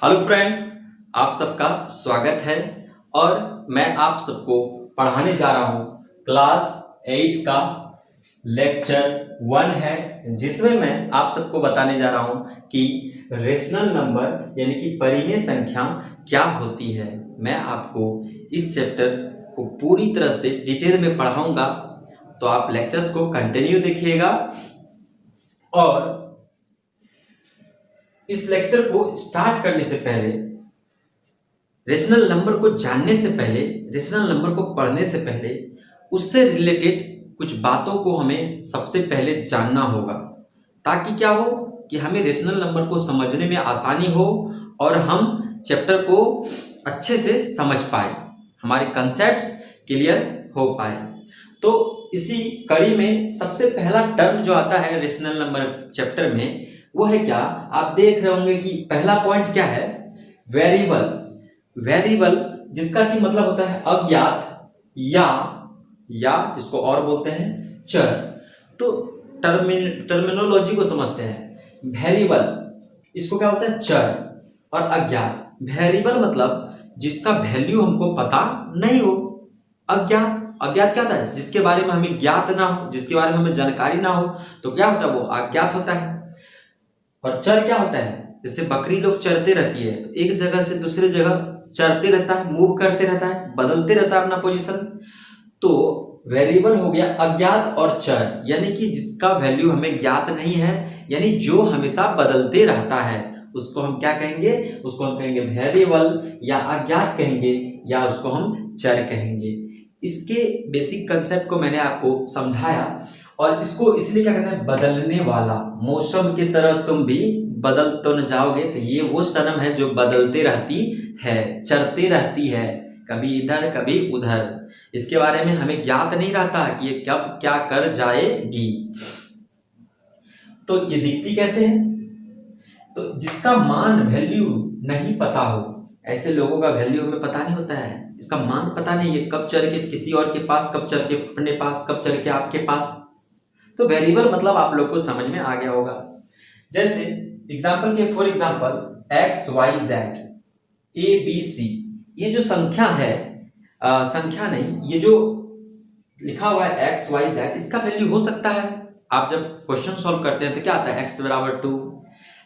Hello friends, आप सबका स्वागत है। और मैं आप सबको पढ़ाने जा रहा हूँ क्लास 8 का लेक्चर 1 है, जिसमें मैं आप सबको बताने जा रहा हूँ कि रेशनल नंबर यानी कि परिमेय संख्या क्या होती है। मैं आपको इस चैप्टर को पूरी तरह से डिटेल में पढ़ाऊंगा, तो आप लेक्चर्स को कंटिन्यू देखिएगा। और इस लेक्चर को स्टार्ट करने से पहले, रेशनल नंबर को जानने से पहले, रेशनल नंबर को पढ़ने से पहले उससे रिलेटेड कुछ बातों को हमें सबसे पहले जानना होगा, ताकि क्या हो कि हमें रेशनल नंबर को समझने में आसानी हो और हम चैप्टर को अच्छे से समझ पाए, हमारे कंसेप्ट्स क्लियर हो पाए। तो इसी कड़ी में सबसे पहला टर्म जो आता है रेशनल नंबर चैप्टर में, वो है क्या, आप देख रहे होंगे कि पहला पॉइंट क्या है, वेरिएबल। वेरिएबल जिसका कि मतलब होता है अज्ञात या जिसको और बोलते हैं चर। तो टर्मिनोलॉजी को समझते हैं। वेरिएबल इसको क्या होता है, चर। और अज्ञात, वेरिएबल मतलब जिसका वैल्यू हमको पता नहीं हो। अज्ञात क्या होता है, जिसके बारे में हमें ज्ञात ना हो, जिसके बारे में हमें जानकारी ना हो, तो क्या होता है, वो अज्ञात होता है। और चर क्या होता है, जैसे बकरी लोग चरते रहती है, तो एक जगह से दूसरे जगह चरते रहता है, मूव करते रहता है, बदलते रहता है अपना पोजीशन। तो वेरिएबल हो गया अज्ञात और चर, यानी कि जिसका वैल्यू हमें ज्ञात नहीं है, यानी जो हमेशा बदलते रहता है, उसको हम क्या कहेंगे, उसको हम कहेंगे वेरिएबल, या अज्ञात कहेंगे, या उसको हम चर कहेंगे। इसके बेसिक कंसेप्ट को मैंने आपको समझाया। और इसको इसलिए क्या कहते हैं, बदलने वाला। मौसम की तरह तुम भी बदल तो न जाओगे, तो ये वो सनम है जो बदलते रहती है, चरते रहती है, कभी इधर कभी उधर। इसके बारे में हमें ज्ञात नहीं रहता कि ये कब क्या कर जाएगी। तो ये दिखती कैसे है, तो जिसका मान वैल्यू नहीं पता हो, ऐसे लोगों का वैल्यू हमें पता नहीं होता है, इसका मान पता नहीं है, कब चल के किसी और के पास, कब चल के अपने पास, कब चल के आपके पास। तो वेरिएबल मतलब आप लोग को समझ में आ गया होगा। जैसे एग्जाम्पल के for example X Y Z A B C, ये जो संख्या है, संख्या नहीं, ये जो लिखा हुआ है एक्स वाई जेड, इसका वैल्यू हो सकता है। आप जब क्वेश्चन सॉल्व करते हैं तो क्या आता है, एक्स बराबर 2,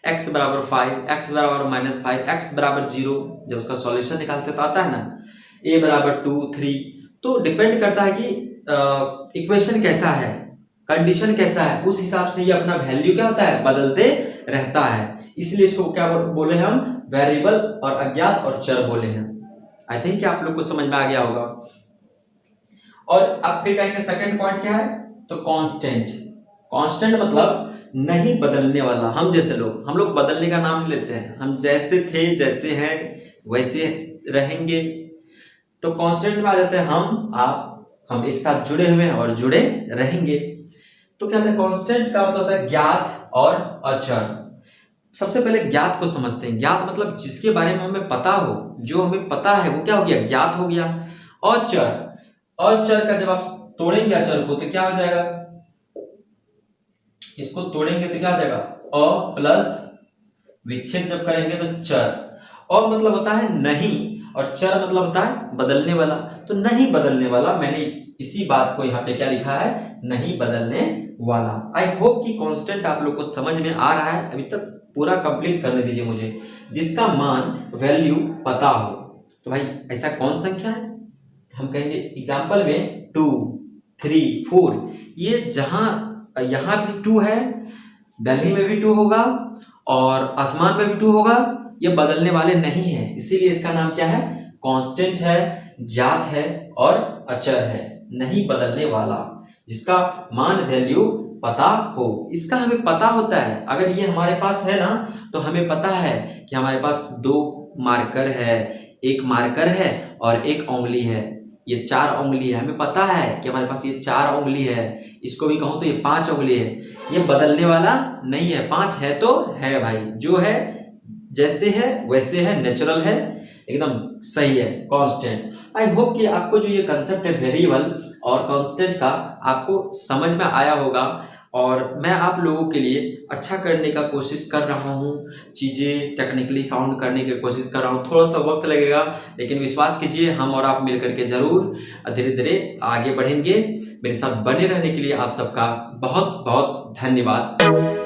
एक्स बराबर 5, एक्स बराबर -5, एक्स बराबर 0। जब उसका सॉल्यूशन निकालते तो आता है ना, ए बराबर 2, 3। तो डिपेंड करता है कि इक्वेशन कैसा है, कंडीशन कैसा है, उस हिसाब से ये अपना वैल्यू क्या होता है, बदलते रहता है। इसलिए इसको क्या बोले हम, वेरिएबल और अज्ञात और चर बोले हैं। आई थिंक आप लोग को समझ में आ गया होगा। और अब फिर कहेंगे सेकंड पॉइंट क्या है, तो कांस्टेंट। कांस्टेंट मतलब नहीं बदलने वाला। हम जैसे लोग, हम लोग बदलने का नाम लेते हैं, हम जैसे थे जैसे हैं वैसे रहेंगे। तो कांस्टेंट में आ जाते हैं हम एक साथ जुड़े हुए हैं और जुड़े रहेंगे। तो क्या होता है, कांस्टेंट का मतलब होता है ज्ञात और अचर। सबसे पहले ज्ञात को समझते हैं। ज्ञात मतलब जिसके बारे में हमें पता हो, जो हमें पता है वो क्या हो गया, ज्ञात हो गया। और चर का जब आप तोड़ेंगे अचर को तो क्या हो जाएगा, इसको तोड़ेंगे तो क्या हो जाएगा, अ प्लस विच्छेद जब करेंगे तो चर। और मतलब होता है नहीं, और चर मतलब होता है बदलने वाला। तो नहीं बदलने वाला, मैंने इसी बात को यहाँ पे क्या लिखा है, नहीं बदलने वाला। आई होप कि कांस्टेंट आप लोग को समझ में आ रहा है। अभी तक पूरा कंप्लीट करने दीजिए मुझे। जिसका मान वैल्यू पता हो, तो भाई ऐसा कौन संख्या है, हम कहेंगे एग्जाम्पल में 2, 3, 4। ये जहां यहां भी 2 है, दिल्ली में भी 2 होगा और आसमान में भी 2 होगा, ये बदलने वाले नहीं है, इसीलिए इसका नाम क्या है, कांस्टेंट है, ज्ञात है और अचर है, नहीं बदलने वाला, जिसका मान वैल्यू पता हो। इसका हमें पता होता है, अगर ये हमारे पास है ना, तो हमें पता है कि हमारे पास 2 मार्कर है, एक मार्कर है और एक उंगली है, ये 4 उंगली है। हमें पता है कि हमारे पास ये 4 उंगली है, इसको भी कहूं तो ये 5 उंगली है। ये बदलने वाला नहीं है, 5 है तो है भाई, जो है जैसे है वैसे है, नेचुरल है, एकदम सही है, कांस्टेंट। आई होप कि आपको जो ये कंसेप्ट है वेरिएबल और कांस्टेंट का, आपको समझ में आया होगा। और मैं आप लोगों के लिए अच्छा करने का कोशिश कर रहा हूँ, चीज़ें टेक्निकली साउंड करने की कोशिश कर रहा हूँ। थोड़ा सा वक्त लगेगा, लेकिन विश्वास कीजिए हम और आप मिलकर के ज़रूर धीरे धीरे आगे बढ़ेंगे। मेरे साथ बने रहने के लिए आप सबका बहुत बहुत धन्यवाद।